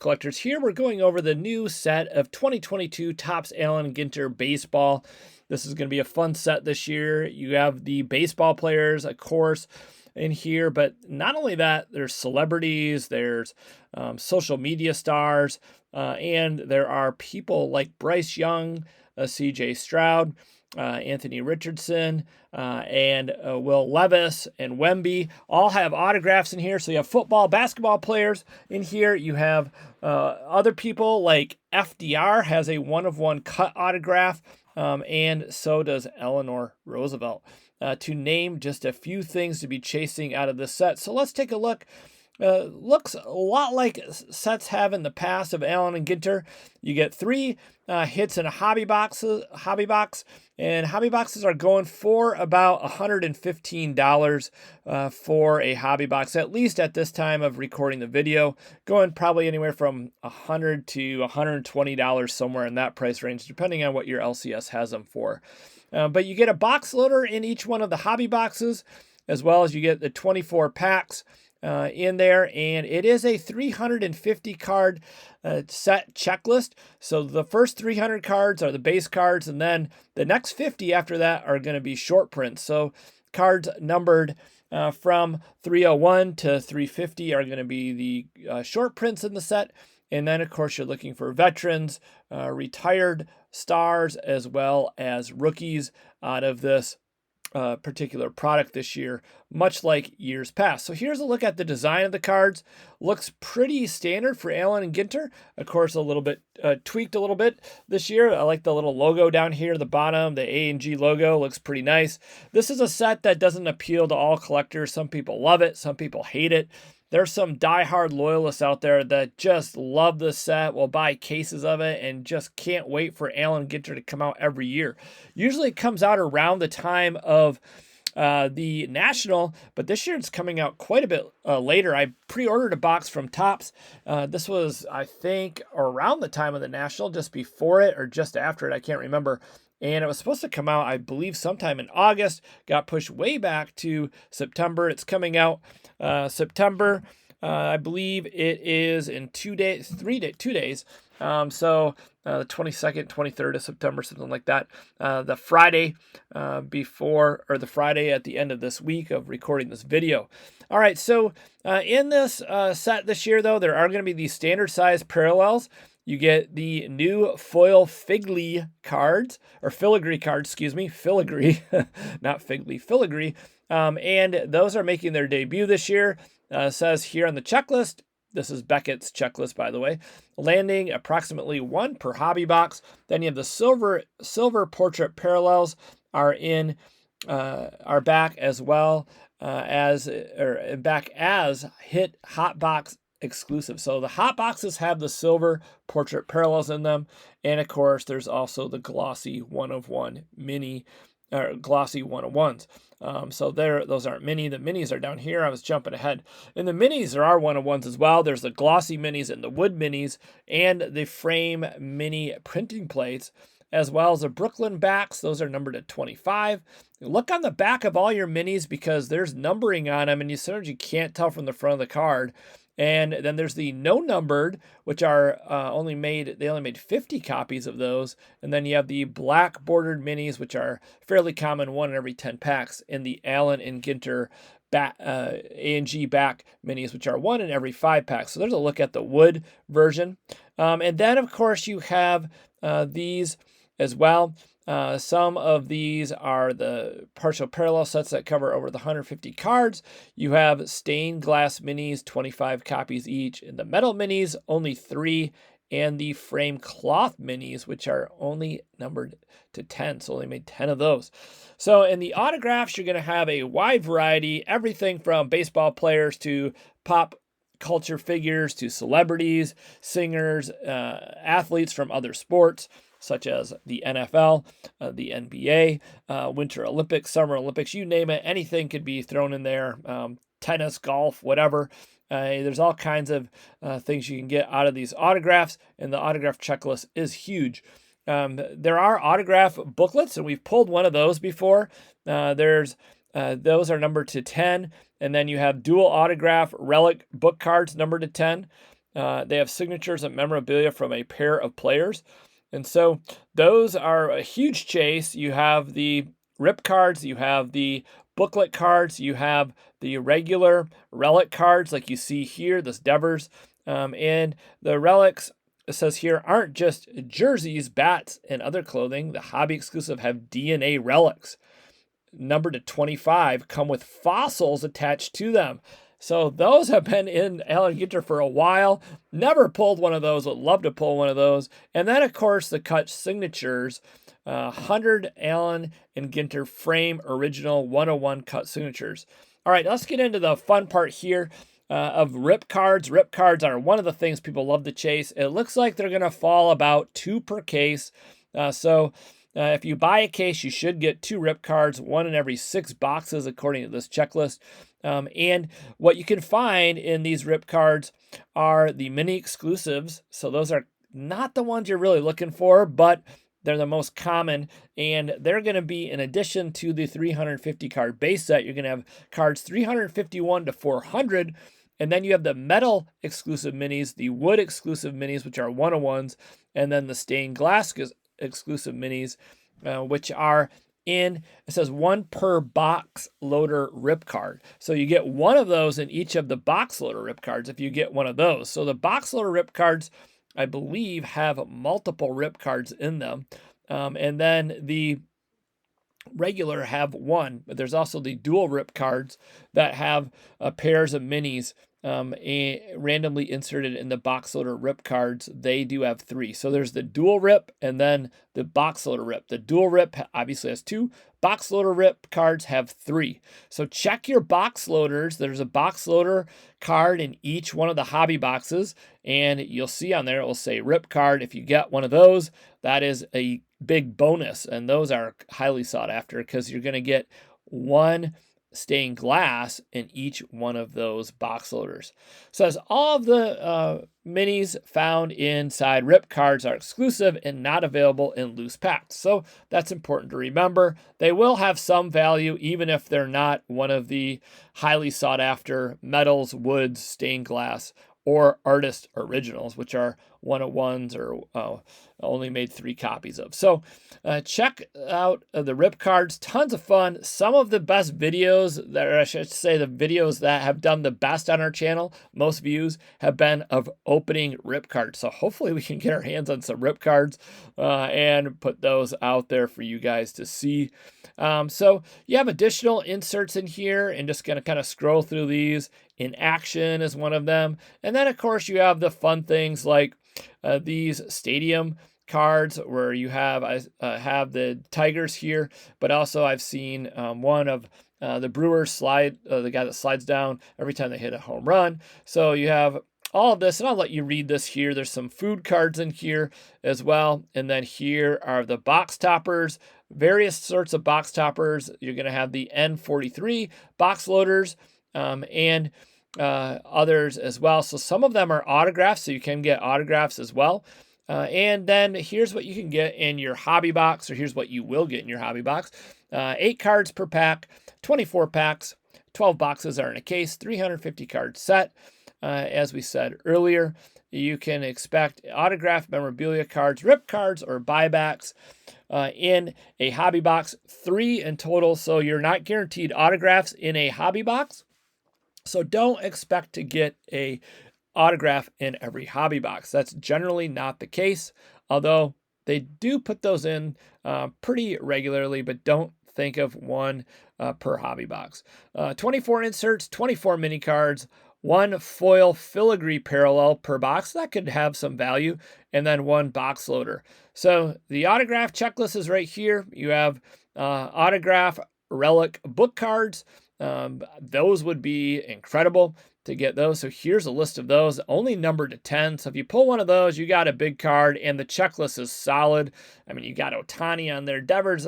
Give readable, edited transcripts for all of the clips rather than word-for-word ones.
Collectors here. We're going over the new set of 2022 Topps Allen Ginter Baseball. This is going to be a fun set this year. You have the baseball players, of course, in here, but not only that, there's celebrities, there's social media stars, and there are people like Bryce Young, CJ Stroud, Anthony Richardson, and Will Levis and Wemby all have autographs in here. So you have football, basketball players in here. You have other people like FDR has a 1-of-1 cut autograph, and so does Eleanor Roosevelt, to name just a few things to be chasing out of this set. So let's take a look. Looks a lot like sets have in the past of Allen and Ginter. You get 3 hits in a hobby box, and hobby boxes are going for about $115 for a hobby box, at least at this time of recording the video, going probably anywhere from $100 to $120 somewhere in that price range, depending on what your LCS has them for. But you get a box loader in each one of the hobby boxes, as well as you get the 24 packs in there, and it is a 350 card set checklist. So the first 300 cards are the base cards, and then the next 50 after that are going to be short prints. So cards numbered from 301 to 350 are going to be the short prints in the set. And then, of course, you're looking for veterans, retired stars, as well as rookies out of this particular product this year, much like years past. So here's a look at the design of the cards. Looks pretty standard for Allen and Ginter. Of course, a little bit tweaked a little bit this year. I like the little logo down here at the bottom. The A&G logo looks pretty nice. This is a set that doesn't appeal to all collectors. Some people love it. Some people hate it. There's some diehard loyalists out there that just love this set, will buy cases of it, and just can't wait for Allen Ginter to come out every year. Usually it comes out around the time of the National, but this year it's coming out quite a bit later. I pre-ordered a box from Topps. This was, I think, around the time of the National, just before it or just after it. I can't remember. And it was supposed to come out, I believe, sometime in August. Got pushed way back to September. It's coming out September. I believe it is in 2 days, 2 days. So the 22nd, 23rd of September, something like that. The Friday before, or the Friday at the end of this week of recording this video. All right, so in this set this year, though, there are going to be these standard size parallels. You get the new foil filigree cards, or filigree cards, excuse me, filigree, not figly, filigree. And those are making their debut this year. Says here on the checklist, this is Beckett's checklist, by the way, landing approximately 1 per hobby box. Then you have the silver portrait parallels are back as well back as hit hot box exclusive. So the hot boxes have the silver portrait parallels in them, and of course there's also the glossy 1-of-1 mini, or glossy 1-of-1s. So those aren't mini. The minis are down here. I was jumping ahead. In the minis, there are 1-of-1s as well. There's the glossy minis and the wood minis, and the frame mini printing plates, as well as the Brooklyn backs. Those are numbered at 25. Look on the back of all your minis, because there's numbering on them, and sometimes you can't tell from the front of the card. And then there's the no numbered, which are only made 50 copies of those. And then you have the black bordered minis, which are fairly common, 1 in every 10 packs, and the Allen and Ginter A&G back minis, which are 1 in every 5 packs. So there's a look at the wood version. And then, of course, you have these as well. Some of these are the partial parallel sets that cover over the 150 cards. You have stained glass minis, 25 copies each. And the metal minis, only 3. And the frame cloth minis, which are only numbered to 10. So only made 10 of those. So in the autographs, you're going to have a wide variety, everything from baseball players to pop culture figures to celebrities, singers, athletes from other sports, such as the NFL, the NBA, Winter Olympics, Summer Olympics, you name it, anything could be thrown in there, tennis, golf, whatever. There's all kinds of things you can get out of these autographs, and the autograph checklist is huge. There are autograph booklets, and we've pulled one of those before. Those are numbered to 10, and then you have dual autograph relic book cards numbered to 10. They have signatures and memorabilia from a pair of players. And so those are a huge chase. You have the Ripp cards, you have the booklet cards, you have the regular relic cards like you see here, this Devers. And the relics, it says here, aren't just jerseys, bats, and other clothing. The hobby exclusive have DNA relics, numbered to 25, come with fossils attached to them. So those have been in Allen Ginter for a while. Never pulled one of those. Would love to pull one of those. And then, of course, the cut signatures. 100 Allen and Ginter frame original 101 cut signatures. All right, let's get into the fun part here of Ripp cards. Ripp cards are one of the things people love to chase. It looks like they're going to fall about 2 per case. If you buy a case, you should get 2 Ripp cards, 1 in every 6 boxes, according to this checklist. And what you can find in these Ripp cards are the mini exclusives. So those are not the ones you're really looking for, but they're the most common. And they're going to be, in addition to the 350 card base set, you're going to have cards 351 to 400. And then you have the metal exclusive minis, the wood exclusive minis, which are 101s, and then the stained glass exclusive minis, which are it says 1 per box loader Ripp card. So you get 1 of those in each of the box loader Ripp cards if you get 1 of those. So the box loader Ripp cards, I believe, have multiple Ripp cards in them. And then the regular have 1, but there's also the dual Ripp cards that have pairs of minis randomly inserted in the box loader Ripp cards. They do have 3. So there's the dual Ripp and then the box loader Ripp. The dual Ripp obviously has 2. Box loader Ripp cards have 3. So check your box loaders. There's a box loader card in each one of the hobby boxes, and you'll see on there it will say Ripp card. If you get one of those, that is a big bonus, and those are highly sought after because you're going to get 1 stained glass in each one of those box loaders. So as all of the minis found inside Ripp cards are exclusive and not available in loose packs. So that's important to remember. They will have some value even if they're not one of the highly sought after metals, woods, stained glass, or artist originals, which are 101s or only made 3 copies of. So check out the Ripp cards. Tons of fun. Some of the best videos, or I should say the videos that have done the best on our channel, most views, have been of opening Ripp cards. So hopefully we can get our hands on some Ripp cards and put those out there for you guys to see. So you have additional inserts in here, and just going to kind of scroll through these. In Action is one of them. And then, of course, you have the fun things like these stadium cards where you have the Tigers here, but also I've seen one of the Brewers slide, the guy that slides down every time they hit a home run. So you have all of this, and I'll let you read this here. There's some food cards in here as well. And then here are the box toppers, various sorts of box toppers. You're going to have the N43 box loaders and others as well. So some of them are autographs, so you can get autographs as well. And then here's what you can get in your hobby box, or here's what you will get in your hobby box. 8 cards per pack, 24 packs, 12 boxes are in a case, 350 card set. As we said earlier, you can expect autograph memorabilia cards, Ripp cards, or buybacks in a hobby box, 3 in total. So you're not guaranteed autographs in a hobby box. So don't expect to get a autograph in every hobby box. That's generally not the case, although they do put those in pretty regularly, but don't think of 1 per hobby box. 24 inserts, 24 mini cards, 1 foil filigree parallel per box. That could have some value, and then 1 box loader. So the autograph checklist is right here. You have autograph relic book cards. Those would be incredible to get those. So here's a list of those, only numbered to 10. So if you pull one of those, you got a big card, and the checklist is solid. I mean, you got Ohtani on there, Devers,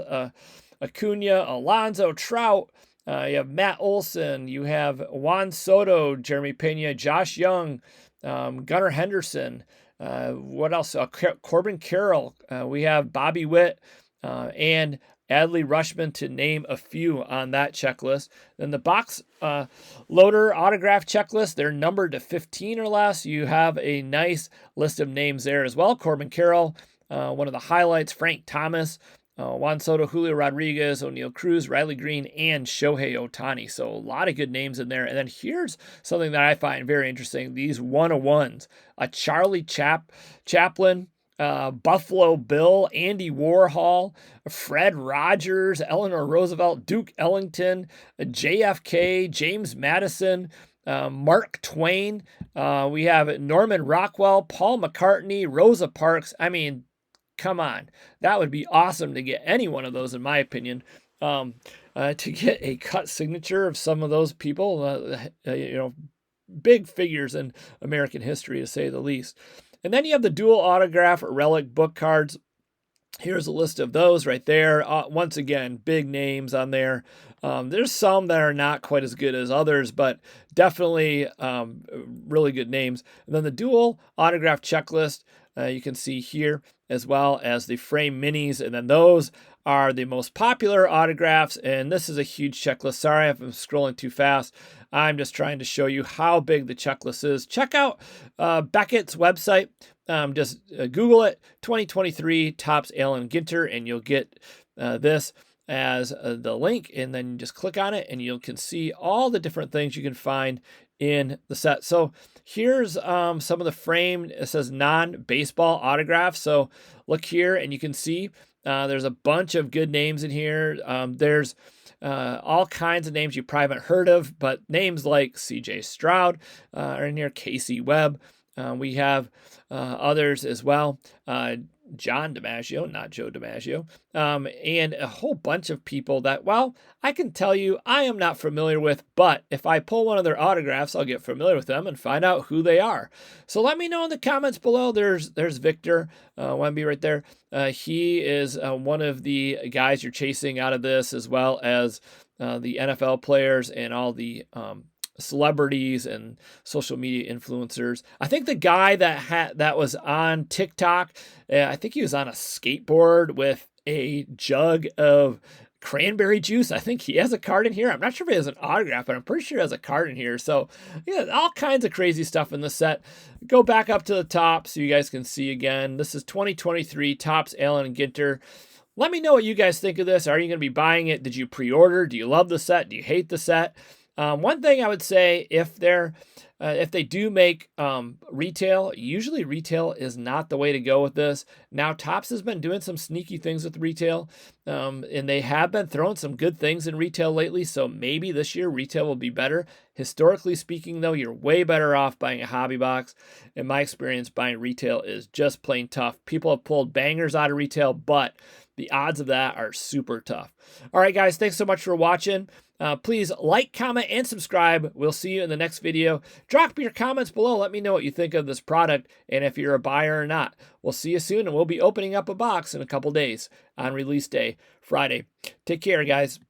Acuna, Alonso, Trout. You have Matt Olson. You have Juan Soto, Jeremy Pena, Josh Young, Gunnar Henderson. What else? Corbin Carroll. We have Bobby Witt. And Adley Rushman, to name a few on that checklist. Then the box loader autograph checklist, they're numbered to 15 or less. You have a nice list of names there as well. Corbin Carroll, one of the highlights. Frank Thomas, Juan Soto, Julio Rodriguez, O'Neal Cruz, Riley Green, and Shohei Ohtani. So a lot of good names in there. And then here's something that I find very interesting. These 101s. A Charlie Chaplin, Buffalo Bill, Andy Warhol, Fred Rogers, Eleanor Roosevelt, Duke Ellington, JFK, James Madison, Mark Twain. We have Norman Rockwell, Paul McCartney, Rosa Parks. I mean, come on. That would be awesome to get any one of those, in my opinion. To get a cut signature of some of those people, big figures in American history, to say the least. And then you have the dual autograph relic book cards. Here's a list of those right there. Once again, big names on there. There's some that are not quite as good as others, but definitely really good names. And then the dual autograph checklist, you can see here, as well as the frame minis. And then those are the most popular autographs. And this is a huge checklist. Sorry if I'm scrolling too fast. I'm just trying to show you how big the checklist is. Check out Beckett's website. Just Google it, 2023 Topps Allen Ginter, and you'll get this as the link. And then you just click on it, and you can see all the different things you can find in the set. So here's some of the framed, it says non-baseball autographs. So look here, and you can see there's a bunch of good names in here. There's all kinds of names you probably haven't heard of, but names like C.J. Stroud are in here, Casey Webb. We have others as well. John DiMaggio, not Joe DiMaggio, and a whole bunch of people that, well, I can tell you I am not familiar with, but if I pull one of their autographs, I'll get familiar with them and find out who they are. So let me know in the comments below. There's Victor Wemby right there. He is one of the guys you're chasing out of this, as well as the NFL players and all the celebrities and social media influencers. I think the guy that was on TikTok, I think he was on a skateboard with a jug of cranberry juice. I think he has a card in here. I'm not sure if he has an autograph, but I'm pretty sure he has a card in here. So yeah, all kinds of crazy stuff in the set. Go back up to the top so you guys can see again. This is 2023 Topps Allen Ginter. Let me know what you guys think of this. Are you going to be buying it? Did you pre-order? Do you love the set? Do you hate the set? One thing I would say, if they do make retail, usually retail is not the way to go with this. Now, Topps has been doing some sneaky things with retail, and they have been throwing some good things in retail lately, so maybe this year retail will be better. Historically speaking, though, you're way better off buying a hobby box. In my experience, buying retail is just plain tough. People have pulled bangers out of retail, but the odds of that are super tough. All right, guys, thanks so much for watching. Please like, comment, and subscribe. We'll see you in the next video. Drop your comments below. Let me know what you think of this product and if you're a buyer or not. We'll see you soon, and we'll be opening up a box in a couple days on release day, Friday. Take care, guys.